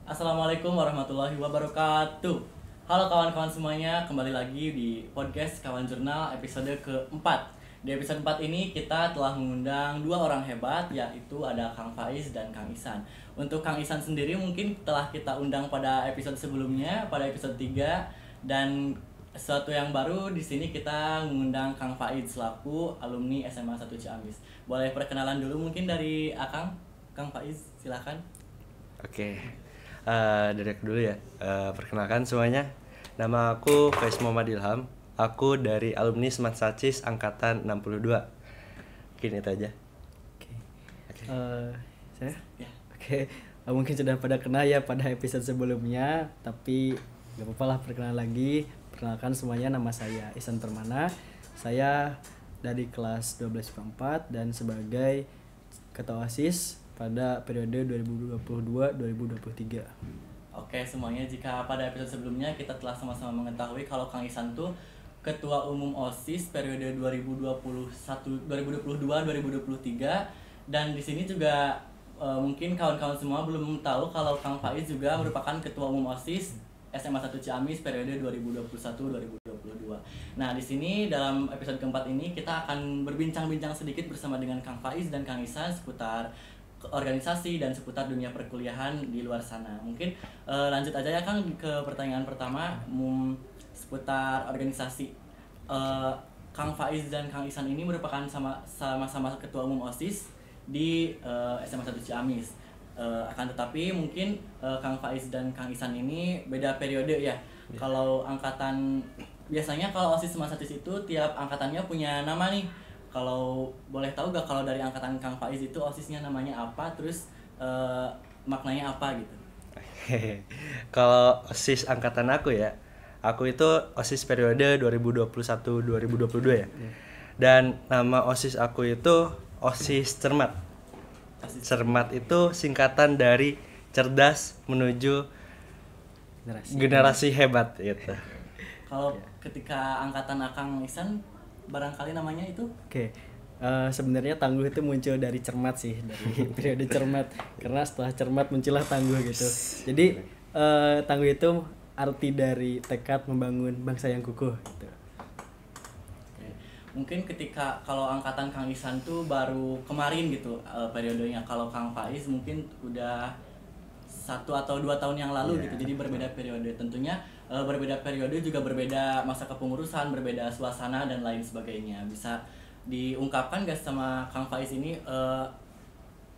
Assalamualaikum warahmatullahi wabarakatuh. Halo kawan-kawan semuanya, kembali lagi di podcast Kawan Jurnal episode keempat. Di episode 4 ini kita telah mengundang dua orang hebat, yaitu ada Kang Faiz dan Kang Ihsan. Untuk Kang Ihsan sendiri mungkin telah kita undang pada episode sebelumnya, pada episode 3. Dan sesuatu yang baru di sini kita mengundang Kang Faiz selaku alumni SMA 1 Ciamis. Boleh perkenalan dulu mungkin dari Akang? Kang Faiz, silakan. Oke, dari aku dulu ya. Perkenalkan semuanya, nama aku Faiz Muhammad Ilham. Aku dari alumni Smart Sacis angkatan 62. Mungkin itu aja. Oke. Oke. Saya? Ya. Oke. Mungkin sudah pada kenal ya pada episode sebelumnya, tapi gak apa-apa lah perkenalan lagi. Perkenalkan semuanya, nama saya Ihsan Permana. Saya dari kelas 12 IPA 4 dan sebagai ketua OSIS pada periode 2022-2023. Oke semuanya, jika pada episode sebelumnya kita telah sama-sama mengetahui kalau Kang Ihsan tuh Ketua Umum OSIS periode 2022-2023, dan di sini juga mungkin kawan-kawan semua belum tahu kalau Kang Faiz juga merupakan Ketua Umum OSIS SMA 1 Ciamis periode 2021-2022. Nah, di sini dalam episode keempat ini kita akan berbincang-bincang sedikit bersama dengan Kang Faiz dan Kang Ihsan seputar organisasi dan seputar dunia perkuliahan di luar sana. Mungkin lanjut aja ya Kang ke pertanyaan pertama, seputar organisasi. Kang Faiz dan Kang Ihsan ini merupakan sama-sama ketua umum OSIS di SMA 1 Ciamis. Akan tetapi mungkin Kang Faiz dan Kang Ihsan ini beda periode ya. Kalau angkatan biasanya kalau OSIS sama SATIS itu tiap angkatannya punya nama nih. Kalau boleh tahu gak kalau dari angkatan Kang Faiz itu OSISnya namanya apa, terus maknanya apa gitu? Kalau OSIS angkatan aku ya, aku itu OSIS periode 2021-2022 ya. Dan nama OSIS aku itu OSIS Cermat. Cermat itu singkatan dari cerdas menuju generasi hebat gitu. Kalau ketika angkatan Akang Ihsan barangkali namanya itu? Oke. Sebenarnya tangguh itu muncul dari cermat sih, dari periode cermat. Karena setelah cermat muncullah tangguh gitu. Jadi tangguh itu arti dari tekad membangun bangsa yang kukuh gitu. Mungkin ketika kalau angkatan Kang Ihsan tuh baru kemarin gitu periodenya. Kalau Kang Faiz mungkin udah 1 atau 2 tahun yang lalu gitu. Jadi berbeda periode. Tentunya berbeda periode juga berbeda masa kepengurusan, berbeda suasana dan lain sebagainya. Bisa diungkapkan gak sama Kang Faiz ini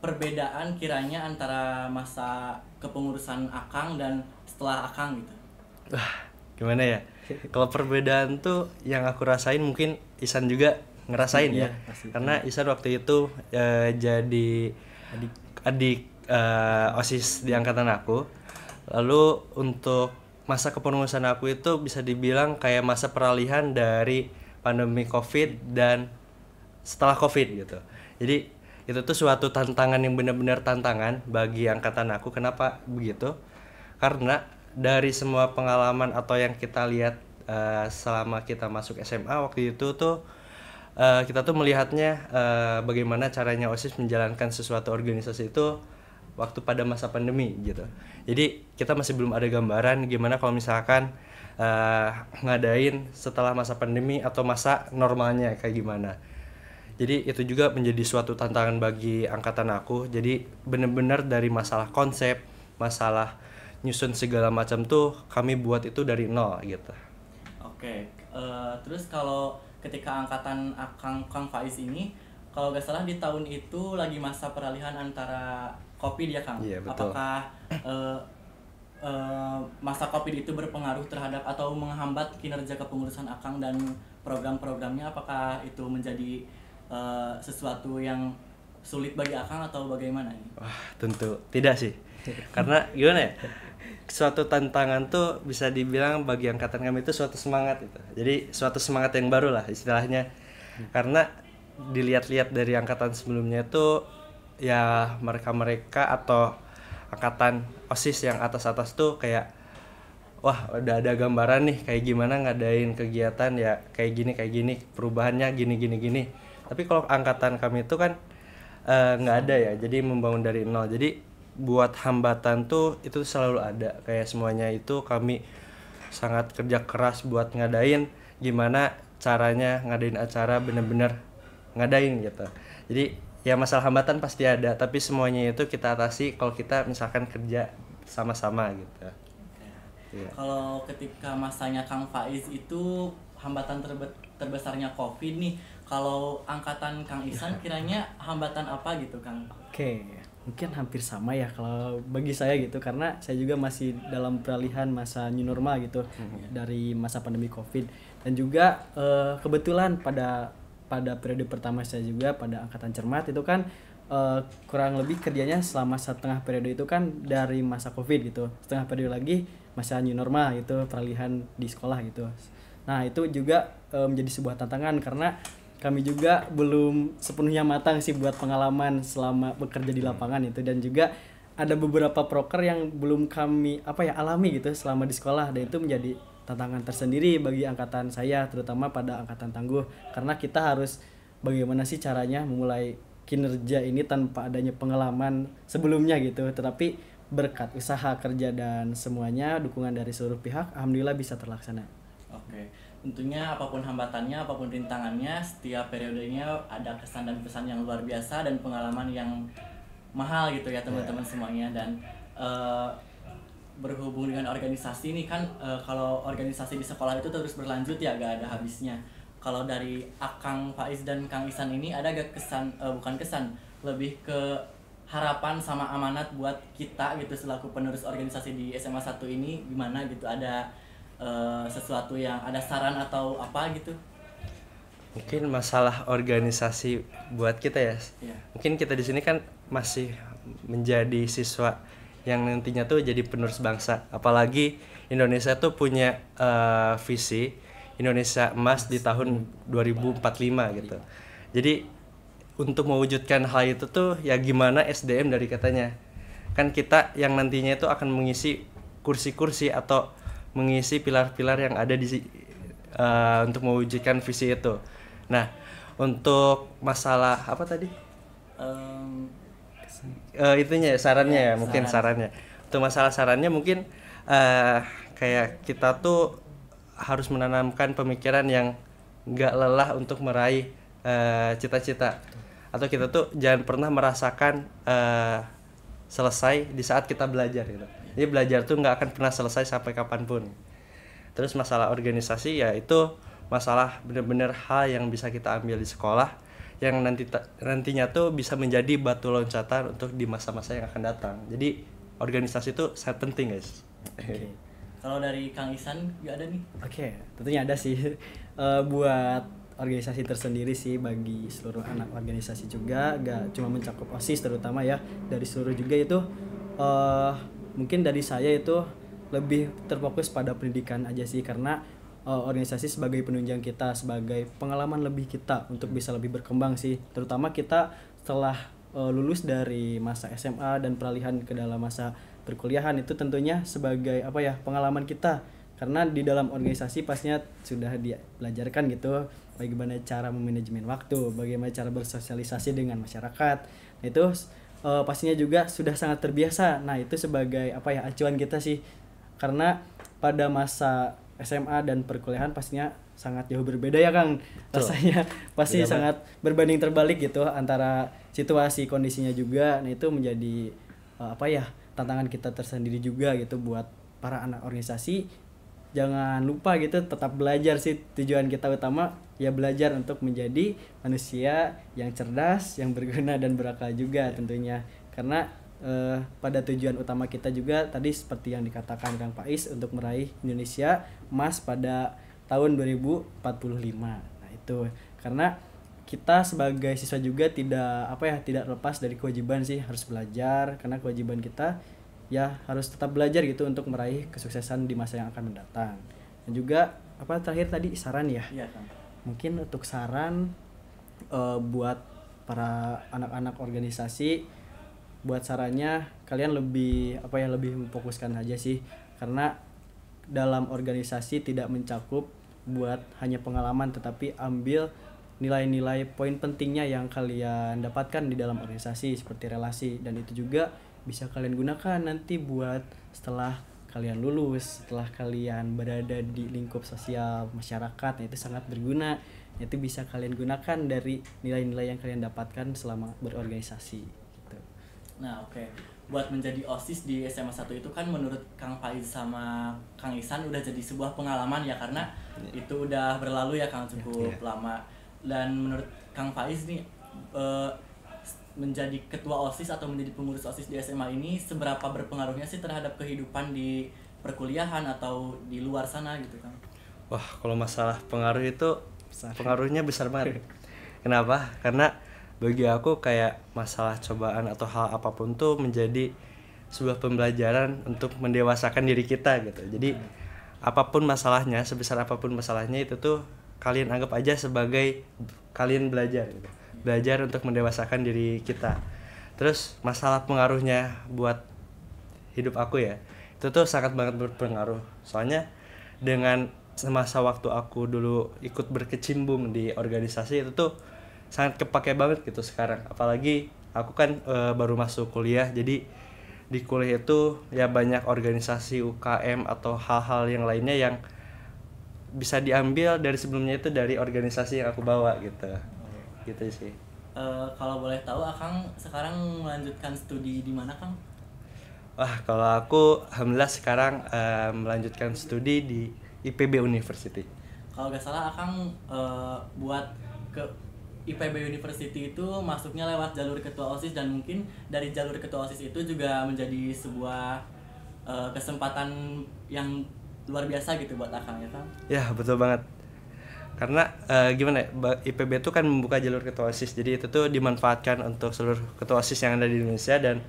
perbedaan kiranya antara masa kepengurusan Akang dan setelah Akang gitu? Wah, gimana ya? Kalau perbedaan tuh yang aku rasain mungkin Ihsan juga ngerasain ya. Pasti. Karena Ihsan waktu itu jadi adik OSIS di angkatan aku. Lalu untuk masa kepengurusan aku itu bisa dibilang kayak masa peralihan dari pandemi Covid dan setelah Covid gitu. Jadi itu tuh suatu tantangan yang benar-benar tantangan bagi angkatan aku. Kenapa begitu? Karena dari semua pengalaman atau yang kita lihat selama kita masuk SMA waktu itu tuh kita tuh melihatnya bagaimana caranya OSIS menjalankan sesuatu organisasi itu waktu pada masa pandemi gitu. Jadi kita masih belum ada gambaran gimana kalau misalkan ngadain setelah masa pandemi atau masa normalnya kayak gimana. Jadi itu juga menjadi suatu tantangan bagi angkatan aku. Jadi benar-benar dari masalah konsep, masalah nyusun segala macam tuh kami buat itu dari nol gitu. Oke, terus kalau ketika angkatan Kang Faiz ini, kalau gak salah di tahun itu lagi masa peralihan antara Covid ya Kang? Iya, betul. Apakah masa Covid itu berpengaruh terhadap atau menghambat kinerja kepengurusan Akang dan program-programnya? Apakah itu menjadi sesuatu yang sulit bagi Akang atau bagaimana ini? Wah, tentu tidak sih. Karena gimana ya? Suatu tantangan tuh bisa dibilang bagi angkatan kami itu suatu semangat itu. Jadi suatu semangat yang baru lah istilahnya. Karena dilihat-lihat dari angkatan sebelumnya itu ya mereka-mereka atau angkatan OSIS yang atas-atas tuh kayak wah udah ada gambaran nih kayak gimana ngadain kegiatan ya kayak gini perubahannya gini. Tapi kalau angkatan kami itu kan nggak ada ya. Jadi membangun dari nol. Jadi buat hambatan tuh itu selalu ada, kayak semuanya itu kami sangat kerja keras buat ngadain gimana caranya ngadain acara bener-bener ngadain gitu. Jadi ya masalah hambatan pasti ada, tapi semuanya itu kita atasi kalau kita misalkan kerja sama-sama gitu. Iya. Kalau ketika masanya Kang Faiz itu hambatan terbesarnya COVID nih, kalau angkatan Kang Ihsan kiranya hambatan apa gitu Kang? Oke, mungkin hampir sama ya kalau bagi saya gitu, karena saya juga masih dalam peralihan masa new normal gitu dari masa pandemi COVID, dan juga kebetulan pada periode pertama saya juga pada angkatan cermat itu kan kurang lebih kerjanya selama setengah periode itu kan dari masa COVID gitu, setengah periode lagi masa new normal gitu, peralihan di sekolah gitu. Nah itu juga menjadi sebuah tantangan karena kami juga belum sepenuhnya matang sih buat pengalaman selama bekerja di lapangan itu, dan juga ada beberapa proker yang belum kami alami gitu selama di sekolah, dan itu menjadi tantangan tersendiri bagi angkatan saya, terutama pada angkatan tangguh, karena kita harus bagaimana sih caranya memulai kinerja ini tanpa adanya pengalaman sebelumnya gitu, tetapi berkat usaha kerja dan semuanya dukungan dari seluruh pihak alhamdulillah bisa terlaksana. Oke, tentunya apapun hambatannya, apapun rintangannya, setiap periodenya ada kesan dan pesan yang luar biasa dan pengalaman yang mahal gitu ya teman-teman semuanya. Dan berhubung dengan organisasi ini kan, kalau organisasi di sekolah itu terus berlanjut ya, gak ada habisnya. Kalau dari Akang Faiz dan Kang Ihsan ini ada gak kesan, bukan kesan, lebih ke harapan sama amanat buat kita gitu selaku penerus organisasi di SMA 1 ini gimana gitu, ada sesuatu yang ada saran atau apa gitu? Mungkin masalah organisasi buat kita ya. Iya. Mungkin kita di sini kan masih menjadi siswa yang nantinya tuh jadi penerus bangsa. Apalagi Indonesia tuh punya visi Indonesia Emas di tahun 2045 gitu. Jadi untuk mewujudkan hal itu tuh ya gimana SDM dari katanya. Kan kita yang nantinya itu akan mengisi kursi-kursi atau mengisi pilar-pilar yang ada di untuk mewujudkan visi itu. Nah, untuk masalah apa tadi? Itunya sarannya ya, mungkin sarannya. Untuk masalah sarannya mungkin kayak kita tuh harus menanamkan pemikiran yang nggak lelah untuk meraih cita-cita, atau kita tuh jangan pernah merasakan selesai di saat kita belajar gitu. Jadi belajar tuh nggak akan pernah selesai sampai kapanpun. Terus masalah organisasi ya itu masalah benar-benar hal yang bisa kita ambil di sekolah, yang nantinya tuh bisa menjadi batu loncatan untuk di masa-masa yang akan datang. Jadi organisasi itu sangat penting guys. Okay. Kalau dari Kang Ihsan gak ada nih? Oke, tentunya ada sih. Buat organisasi tersendiri sih, bagi seluruh anak organisasi juga, gak cuma mencakup OSIS terutama ya, dari seluruh juga itu mungkin dari saya itu lebih terfokus pada pendidikan aja sih, karena organisasi sebagai penunjang kita, sebagai pengalaman lebih kita untuk bisa lebih berkembang sih, terutama kita setelah lulus dari masa SMA dan peralihan ke dalam masa perkuliahan, itu tentunya sebagai pengalaman kita, karena di dalam organisasi pastinya sudah dibelajarkan gitu bagaimana cara memanajemen waktu, bagaimana cara bersosialisasi dengan masyarakat. Itu pastinya juga sudah sangat terbiasa. Nah, itu sebagai acuan kita sih, karena pada masa SMA dan perkuliahan pastinya sangat jauh berbeda ya Kang. Rasanya pasti sangat berbanding terbalik gitu antara situasi kondisinya juga. Nah, itu menjadi tantangan kita tersendiri juga gitu buat para anak organisasi. Jangan lupa gitu tetap belajar sih, tujuan kita utama ya belajar untuk menjadi manusia yang cerdas, yang berguna dan berakal juga tentunya. Karena pada tujuan utama kita juga tadi seperti yang dikatakan Kang Faiz, untuk meraih Indonesia Emas pada tahun 2045. Nah, itu karena kita sebagai siswa juga tidak lepas dari kewajiban sih, harus belajar, karena kewajiban kita ya harus tetap belajar gitu untuk meraih kesuksesan di masa yang akan mendatang. Dan juga terakhir tadi saran ya. Iya, Kang. Mungkin untuk saran buat para anak-anak organisasi, buat sarannya kalian lebih lebih memfokuskan aja sih, karena dalam organisasi tidak mencakup buat hanya pengalaman, tetapi ambil nilai-nilai poin pentingnya yang kalian dapatkan di dalam organisasi seperti relasi, dan itu juga bisa kalian gunakan nanti buat setelah kalian lulus, setelah kalian berada di lingkup sosial masyarakat. Nah, itu sangat berguna. Itu bisa kalian gunakan dari nilai-nilai yang kalian dapatkan selama berorganisasi gitu. Nah, oke. Buat menjadi OSIS di SMA 1 itu kan menurut Kang Faiz sama Kang Ihsan udah jadi sebuah pengalaman ya, karena itu udah berlalu ya Kang, cukup lama. Dan menurut Kang Faiz nih menjadi ketua OSIS atau menjadi pengurus OSIS di SMA ini seberapa berpengaruhnya sih terhadap kehidupan di perkuliahan atau di luar sana gitu Kang? Wah, kalau masalah pengaruh itu pengaruhnya besar banget. Kenapa? Karena bagi aku kayak masalah cobaan atau hal apapun tuh menjadi sebuah pembelajaran untuk mendewasakan diri kita gitu. Jadi apapun masalahnya, sebesar apapun masalahnya itu tuh kalian anggap aja sebagai kalian belajar gitu. Belajar untuk mendewasakan diri kita. Terus masalah pengaruhnya buat hidup aku ya, itu tuh sangat banget berpengaruh. Soalnya dengan semasa waktu aku dulu ikut berkecimpung di organisasi itu tuh sangat kepake banget gitu sekarang. Apalagi aku kan baru masuk kuliah, jadi di kuliah itu ya banyak organisasi UKM atau hal-hal yang lainnya yang bisa diambil dari sebelumnya itu dari organisasi yang aku bawa gitu. Gitu sih. Kalau boleh tahu Akang sekarang melanjutkan studi di mana Kang? Wah, kalau aku alhamdulillah sekarang melanjutkan studi di IPB University. Kalau gak salah Akang buat ke IPB University itu masuknya lewat jalur ketua OSIS, dan mungkin dari jalur ketua OSIS itu juga menjadi sebuah kesempatan yang luar biasa gitu buat Akang ya Kang? Ya, betul banget. Karena gimana ya, IPB itu kan membuka jalur ketua OSIS, jadi itu tuh dimanfaatkan untuk seluruh ketua OSIS yang ada di Indonesia, dan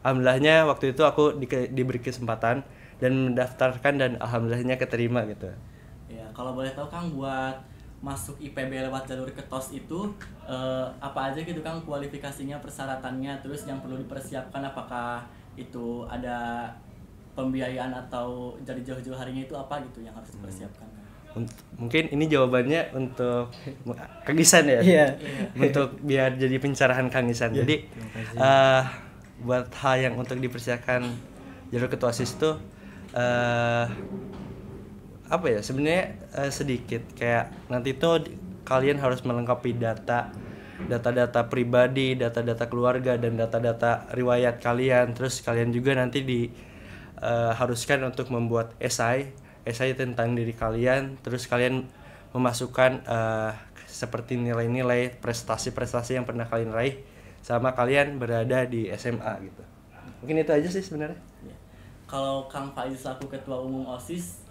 alhamdulillahnya waktu itu aku diberi kesempatan dan mendaftarkan dan alhamdulillahnya keterima gitu. Ya, kalau boleh tahu Kang, buat masuk IPB lewat jalur ketos itu apa aja gitu Kang kualifikasinya, persyaratannya, terus yang perlu dipersiapkan, apakah itu ada pembiayaan atau dari jauh-jauh harinya itu apa gitu yang harus dipersiapkan? Mungkin ini jawabannya untuk Kang Ihsan ya. Untuk biar jadi pencerahan Kang Ihsan. Jadi buat hal yang untuk dipersiapkan jalur ketua OSIS itu apa ya, sebenarnya sedikit kayak nanti tuh kalian harus melengkapi data-data pribadi, data-data keluarga, dan data-data riwayat kalian. Terus kalian juga nanti haruskan untuk membuat esai tentang diri kalian. Terus kalian memasukkan seperti nilai-nilai prestasi-prestasi yang pernah kalian raih sama kalian berada di SMA gitu. Mungkin itu aja sih sebenarnya. Kalau Kang Faiz selaku ketua umum OSIS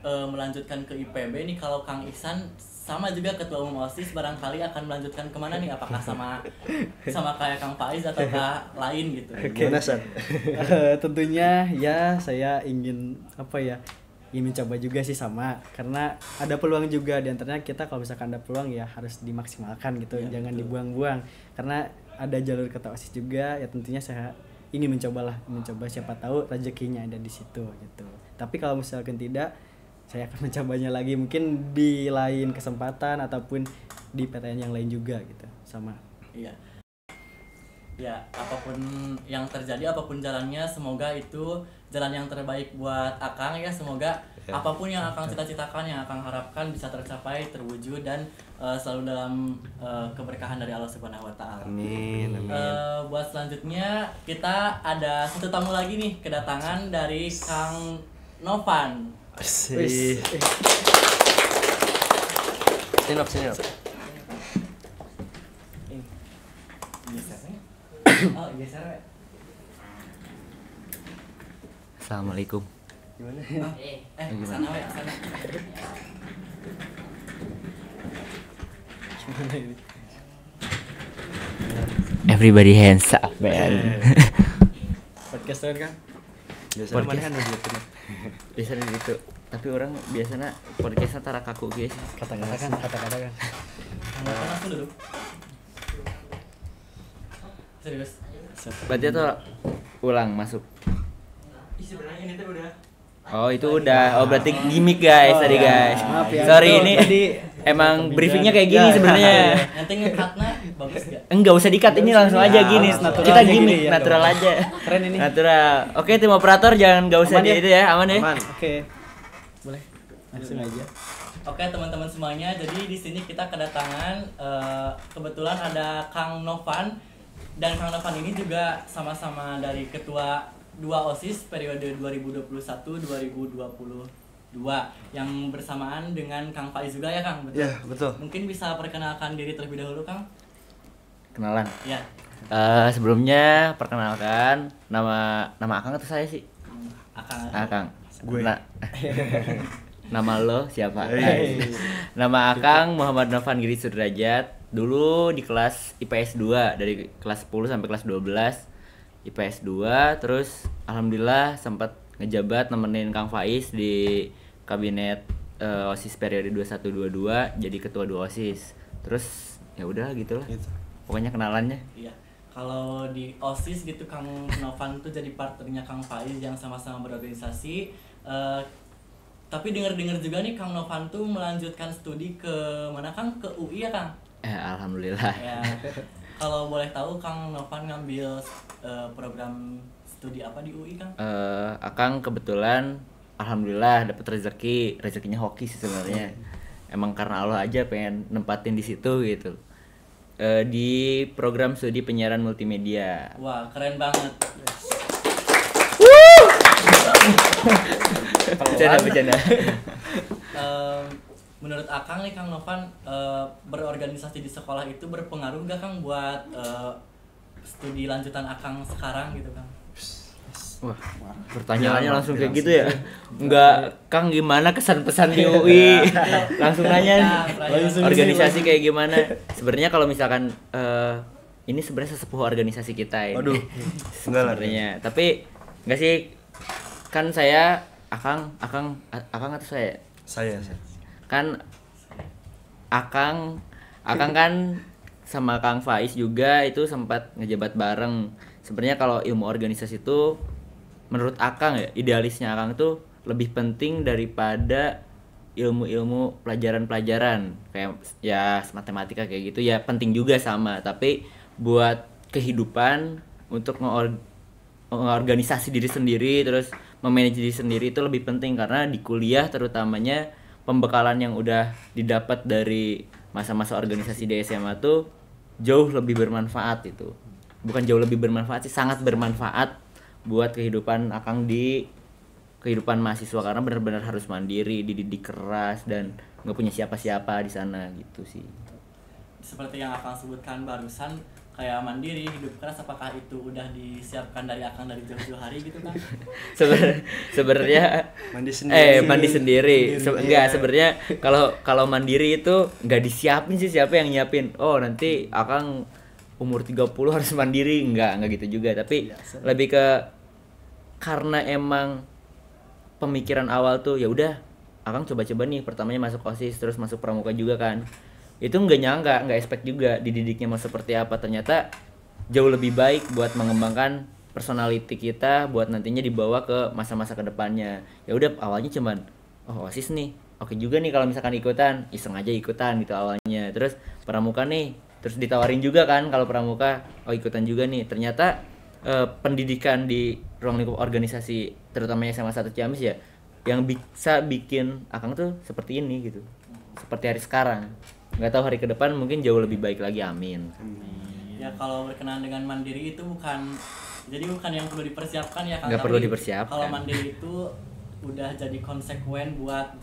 melanjutkan ke IPB nih, kalau Kang Ihsan sama juga ketua umum OSIS, barangkali akan melanjutkan kemana nih? Apakah sama kayak Kang Faiz ataukah lain gitu? Gimana San? Tentunya ya saya ingin mencoba juga sih sama, karena ada peluang juga di antaranya. Kita kalau misalkan ada peluang ya harus dimaksimalkan gitu, jangan dibuang-buang, karena ada jalur ketua OSIS juga ya. Tentunya saya ingin mencoba, siapa tahu rezekinya ada di situ gitu. Tapi kalau misalkan tidak, saya akan mencobanya lagi mungkin di lain kesempatan ataupun di PTN yang lain juga gitu, sama. Iya. Ya, apapun yang terjadi, apapun jalannya, semoga itu jalan yang terbaik buat Akang ya. Semoga apapun yang Akang cita-citakan, yang Akang harapkan bisa tercapai, terwujud, dan selalu dalam keberkahan dari Allah Subhanahu wa taala. Amin. Buat selanjutnya kita ada satu tamu lagi nih, kedatangan dari Kang Novan. Sini. Oh, geser ya. Assalamualaikum. Gimana? Kesana we, kesana. Everybody hands up, man. Podcast kan? Biasanya mana kan Biasanya gitu. Tapi orang biasanya podcastnya tara kaku guys. Kata-kata kan. Novan aku dulu. Serius. Berarti itu ulang masuk. Sebenarnya ini tuh udah. Oh itu udah. Oh berarti gimmick guys tadi guys. Maaf ya. Sorry Itu ini tadi emang briefingnya kayak gini sebenarnya. Nanti nge-cutnya bagus gak? Enggak usah dikat, ini langsung aja gini. natural Kita aja gini, gini, ya, natural dong. aja. Keren ini. Natural. Oke, tim operator jangan enggak usah Aman di ya? itu ya, aman ya. Aman. Oke. Boleh. Langsung aja. Oke teman-teman semuanya, jadi di sini kita kedatangan kebetulan ada Kang Novan, dan Kang Novan ini juga sama-sama dari ketua 2 OSIS periode 2021-2022 yang bersamaan dengan Kang Faiz juga ya Kang, betul? Ya, betul. Mungkin bisa perkenalkan diri terlebih dahulu Kang? Kenalan. Ya. Sebelumnya perkenalkan nama Akang atau saya sih? Akang. Akang. Gue. Nama lo siapa? Hey. Nama Akang Muhammad Novan Giri Sudrajat. Dulu di kelas IPS 2 dari kelas 10 sampai kelas 12 IPS 2, terus alhamdulillah sempat ngejabat nemenin Kang Faiz di kabinet OSIS periode 2122 jadi ketua 2 OSIS. Terus ya udah gitulah. Gitu. Pokoknya kenalannya. Iya. Kalau di OSIS gitu Kang Novan tuh jadi partnernya Kang Faiz yang sama-sama berorganisasi. Tapi dengar-dengar juga nih Kang Novan tuh melanjutkan studi ke mana Kang? Ke UI ya Kang? Alhamdulillah. Ya. Kalau boleh tahu Kang Novan ngambil program studi apa di UI Kang? Akang kebetulan alhamdulillah dapat rezekinya hoki sih sebenarnya. Emang karena Allah aja pengen nempatin di situ gitu. Di program studi penyiaran multimedia. Wah keren banget. Bercanda. Menurut Akang nih Kang Novan, berorganisasi di sekolah itu berpengaruh gak Kang buat studi lanjutan Akang sekarang gitu Kang? Wah, pertanyaannya langsung kayak gitu ya? Enggak, Kang gimana kesan-pesan di UI? Langsung nanya nih, organisasi kayak gimana? Sebenarnya kalau misalkan ini sebenarnya sesepuh organisasi kita ini. Waduh, enggak lah. Sebenarnya, tapi enggak sih, kan saya Akang atau saya? Saya. Kan Akang kan sama Kang Faiz juga itu sempat ngejabat bareng. Sebenarnya kalau ilmu organisasi itu menurut Akang ya, idealisnya Akang itu lebih penting daripada ilmu-ilmu pelajaran-pelajaran kayak ya matematika kayak gitu ya, penting juga sama, tapi buat kehidupan untuk mengorganisasi diri sendiri terus memanage diri sendiri itu lebih penting, karena di kuliah terutamanya pembekalan yang udah didapat dari masa-masa organisasi di SMA tuh jauh lebih bermanfaat itu. Bukan jauh lebih bermanfaat sih, sangat bermanfaat buat kehidupan Akang di kehidupan mahasiswa, karena benar-benar harus mandiri, dididik keras dan nggak punya siapa-siapa di sana gitu sih. Seperti yang Akang sebutkan barusan, kayak mandiri, hidup keras, apakah itu udah disiapkan dari Akang dari jauh-jauh hari gitu Kang? Sebenarnya mandi sendiri. Enggak, sebenarnya kalau mandiri itu nggak disiapin sih, siapa yang nyiapin? Oh, nanti Akang umur 30 harus mandiri, enggak gitu juga, tapi lebih ke karena emang pemikiran awal tuh ya udah Akang coba-coba nih, pertamanya masuk OSIS terus masuk pramuka juga kan. Itu nggak expect juga dididiknya mau seperti apa, ternyata jauh lebih baik buat mengembangkan personality kita buat nantinya dibawa ke masa-masa kedepannya. Ya udah awalnya cuman OSIS nih, oke juga nih kalau misalkan ikutan, iseng aja ikutan gitu awalnya. Terus pramuka nih, terus ditawarin juga kan kalau pramuka, ikutan juga nih. Ternyata pendidikan di ruang lingkup organisasi terutama SMA 1 Ciamis ya yang bisa bikin Akang tuh seperti ini gitu, seperti hari sekarang. Nggak tahu hari ke depan mungkin jauh lebih baik lagi, amin. Ya kalau berkenaan dengan mandiri itu bukan yang perlu dipersiapkan ya Kang. Nggak perlu dipersiapkan. Kalau mandiri itu udah jadi konsekuen buat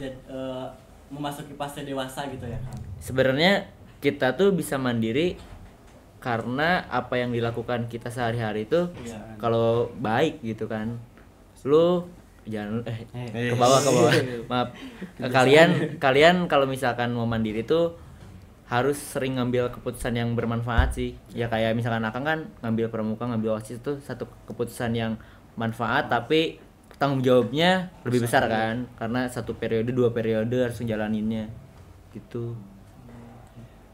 memasuki fase dewasa gitu ya Kang. Sebenarnya kita tuh bisa mandiri karena apa yang dilakukan kita sehari-hari itu kalau baik gitu kan. Lu jangan ke bawah maaf. Kalian kalau misalkan mau mandiri tuh harus sering ngambil keputusan yang bermanfaat sih. Ya kayak misalkan Akang kan ngambil pramuka, ngambil OSIS itu satu keputusan yang manfaat, tapi tanggung jawabnya lebih besar kan, karena 1 periode 2 periode harus ngejalaninnya gitu.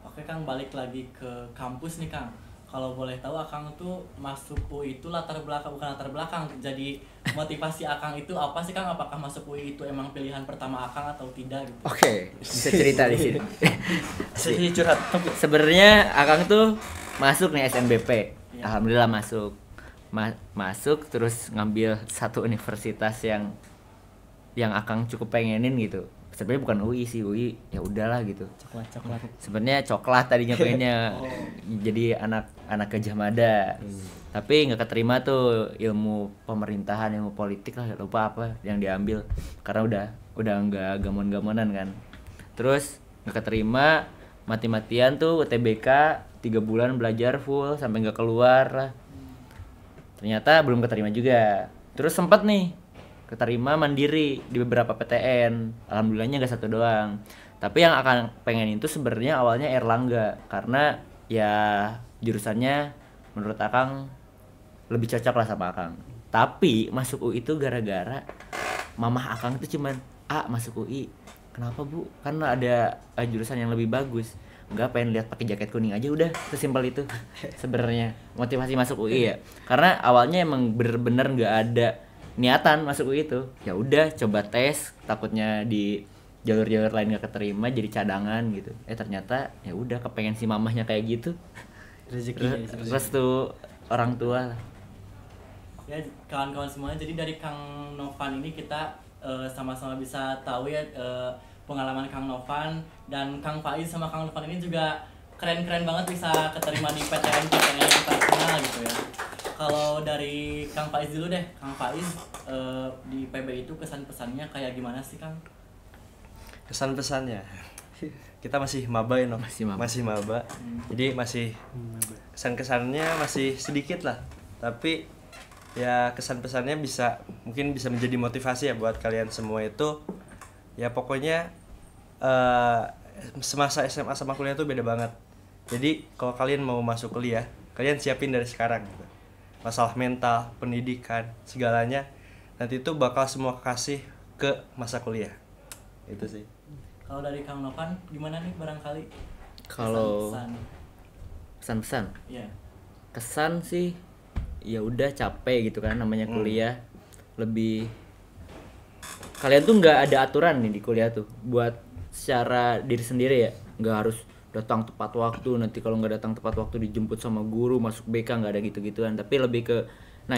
Oke Kang, balik lagi ke kampus nih Kang. Kalau boleh tahu Akang tuh masuk UI itu bukan latar belakang jadi motivasi Akang itu apa sih Kang? Apakah masuk UI itu emang pilihan pertama Akang atau tidak gitu? Oke, bisa cerita di sini. Sih curhat. Sebenarnya Akang tuh masuk nih SNBP. Iya. Alhamdulillah masuk. Masuk terus ngambil satu universitas yang Akang cukup pengenin gitu. Sebenarnya bukan UI sih, UI ya udahlah gitu. Coklat. Sebenarnya coklat tadinya pengennya jadi anak Gajah Mada. Tapi nggak keterima tuh ilmu pemerintahan, ilmu politik lah, lupa apa yang diambil karena udah nggak gamon-gamonan kan. Terus nggak keterima, mati-matian tuh UTBK 3 bulan belajar full sampai nggak keluar lah. Ternyata belum keterima juga. Terus sempat nih keterima mandiri di beberapa PTN. Alhamdulillahnya nggak satu doang. Tapi yang akan pengen itu sebenarnya awalnya Erlangga karena ya jurusannya menurut Akang lebih cocok lah sama Akang. Tapi masuk UI itu gara-gara mamah Akang itu cuman masuk UI. Kenapa Bu? Karena ada jurusan yang lebih bagus. Enggak, pengen lihat pakai jaket kuning aja udah, sesimpel itu sebenarnya motivasi masuk UI ya. Karena awalnya emang bener-bener nggak ada niatan masuk UI itu. Ya udah coba tes, takutnya di jalur-jalur lain gak keterima jadi cadangan gitu. Ternyata ya udah kepengen si mamahnya kayak gitu. Rezeki. Restu orang tua lah. Ya kawan-kawan semua, jadi dari Kang Novan ini kita sama-sama bisa tahu ya pengalaman Kang Novan, dan Kang Faiz sama Kang Novan ini juga keren-keren banget bisa keterima di PTN yang terkenal gitu ya. Kalau dari Kang Faiz dulu deh, Kang Faiz di PB itu kesan-pesannya kayak gimana sih Kang? Kesan-pesannya kita masih maba ya, masih maba. Jadi masih kesan-kesannya masih sedikit lah, tapi ya kesan-pesannya mungkin bisa menjadi motivasi ya buat kalian semua. Itu ya pokoknya semasa SMA sama kuliah tuh beda banget. Jadi kalau kalian mau masuk kuliah, kalian siapin dari sekarang gitu. Masalah mental, pendidikan, segalanya nanti itu bakal semua kasih ke masa kuliah. Itu sih. Kalau dari Kang Novan gimana nih barangkali? Kalau Kesan-pesan. pesan-pesan, Iya. kesan sih ya udah capek gitu kan namanya kuliah. Lebih kalian tuh nggak ada aturan nih di kuliah tuh buat secara diri sendiri ya, nggak harus datang tepat waktu, nanti kalau nggak datang tepat waktu dijemput sama guru masuk BK, nggak ada gitu-gituan. Tapi lebih ke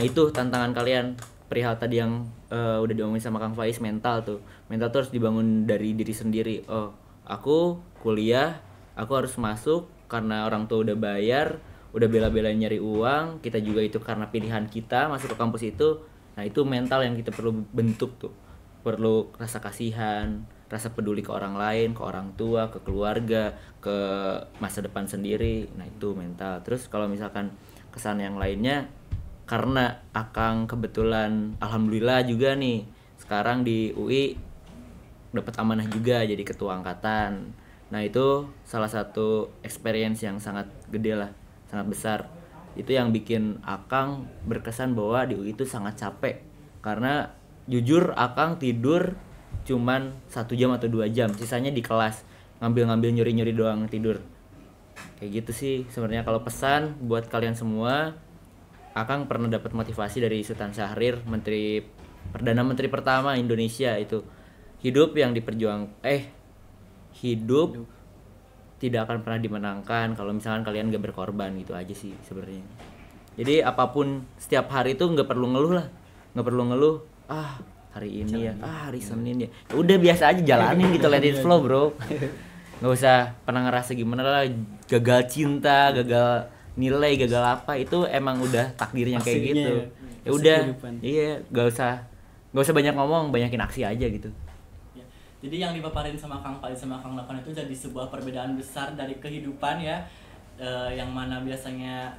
itu tantangan kalian perihal tadi yang udah diomongin sama Kang Faiz, mental tuh harus dibangun dari diri sendiri. Aku kuliah, aku harus masuk karena orang tua udah bayar, udah bela-belain nyari uang, kita juga itu karena pilihan kita masuk ke kampus itu. Nah itu mental yang kita perlu bentuk tuh, perlu rasa kasihan, rasa peduli ke orang lain, ke orang tua, ke keluarga, ke masa depan sendiri. Nah itu mental. Terus kalau misalkan kesan yang lainnya, karena Akang kebetulan alhamdulillah juga nih sekarang di UI dapat amanah juga jadi ketua angkatan. Nah itu salah satu experience yang sangat gede lah, sangat besar. Itu yang bikin Akang berkesan bahwa di UI itu sangat capek. Karena jujur Akang tidur cuman 1 jam atau 2 jam, sisanya di kelas ngambil nyuri doang tidur. Kayak gitu sih sebenarnya. Kalau pesan buat kalian semua, Akang pernah dapat motivasi dari Sultan Syahrir, Perdana Menteri pertama Indonesia itu. Hidup tidak akan pernah dimenangkan kalau misalkan kalian gak berkorban, gitu aja sih sebenarnya. Jadi apapun setiap hari itu nggak perlu ngeluh lah, nggak perlu ngeluh. Hari ini ya, hari Senin ya. Udah biasa aja jalanin gitu, let it flow bro. Nggak usah pernah ngerasa gimana lah, gagal cinta, gagal nilai, gagal apa, itu emang udah takdirnya kayak gitu. Ya udah, iya, nggak usah banyak ngomong, banyakin aksi aja gitu. Ya. Jadi yang dipaparin sama Kang Faiz sama Kang Novan itu jadi sebuah perbedaan besar dari kehidupan ya, yang mana biasanya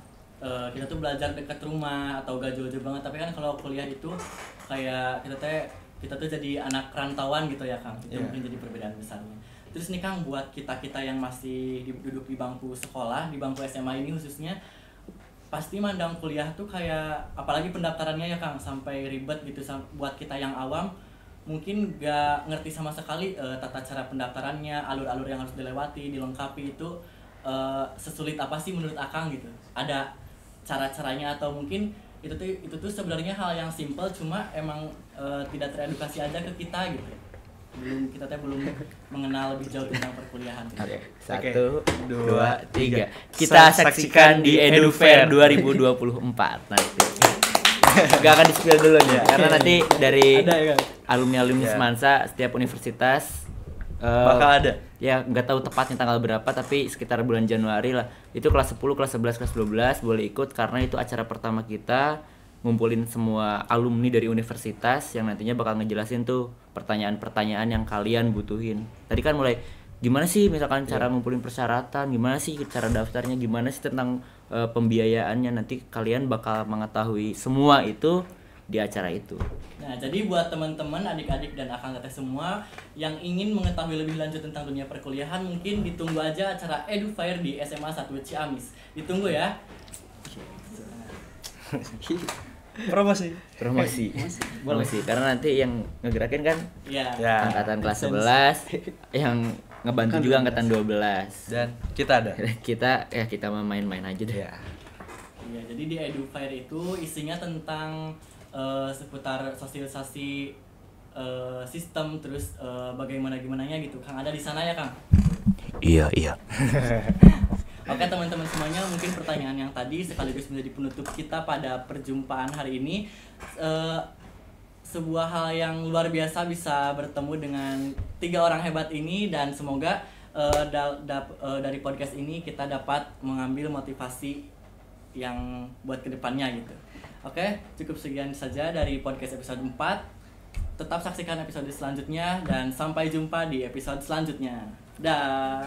kita tuh belajar dekat rumah atau gak jauh-jauh banget, tapi kan kalau kuliah itu kayak kita tuh jadi anak rantauan gitu ya Kang. Itu mungkin jadi perbedaan besarnya. Terus nih Kang, buat kita yang masih duduk di bangku sekolah, di bangku SMA ini khususnya, pasti mandang kuliah tuh kayak, apalagi pendaftarannya ya Kang, sampai ribet gitu. Buat kita yang awam mungkin gak ngerti sama sekali tata cara pendaftarannya, alur-alur yang harus dilewati, dilengkapi itu sesulit apa sih menurut Akang gitu. Ada cara-caranya atau mungkin itu tuh sebenarnya hal yang simple, cuma emang tidak teredukasi aja ke kita gitu. Kita belum mengenal lebih jauh tentang perkuliahan. Oke, Oke. 1, 2, 3. Kita saksikan di EduFair 2024 nanti. Gak akan di-spill dulu ya, karena nanti dari Ada ya, Kang? alumni Ya. Semansa setiap universitas Bakal ada. ya nggak tahu tepatnya tanggal berapa, tapi sekitar bulan Januari lah. Itu kelas 10, kelas 11, kelas 12 boleh ikut, karena itu acara pertama kita ngumpulin semua alumni dari universitas yang nantinya bakal ngejelasin tuh pertanyaan-pertanyaan yang kalian butuhin. Tadi kan mulai gimana sih misalkan cara ngumpulin persyaratan, gimana sih cara daftarnya, gimana sih tentang pembiayaannya, nanti kalian bakal mengetahui semua itu di acara itu. Nah, jadi buat teman-teman, adik-adik dan akang teteh semua yang ingin mengetahui lebih lanjut tentang dunia perkuliahan, mungkin ditunggu aja acara EduFair di SMA 1 Ciamis. Ditunggu ya. Promosi. Promosi karena nanti yang ngegerakin kan Iya. Ya. angkatan kelas 11 yang ngebantu juga angkatan 12. Dan kita ada. kita mah main-main aja deh. Ya. Iya, jadi di EduFair itu isinya tentang seputar sosialisasi sistem, terus bagaimana-gimananya gitu. Kang ada di sana ya, Kang? Iya. Oke teman-teman semuanya, mungkin pertanyaan yang tadi sekaligus menjadi penutup kita pada perjumpaan hari ini. Sebuah hal yang luar biasa bisa bertemu dengan 3 orang hebat ini, dan semoga dari podcast ini kita dapat mengambil motivasi yang buat kedepannya gitu. Oke, cukup sekian saja dari podcast episode 4. Tetap saksikan episode selanjutnya dan sampai jumpa di episode selanjutnya. Dah.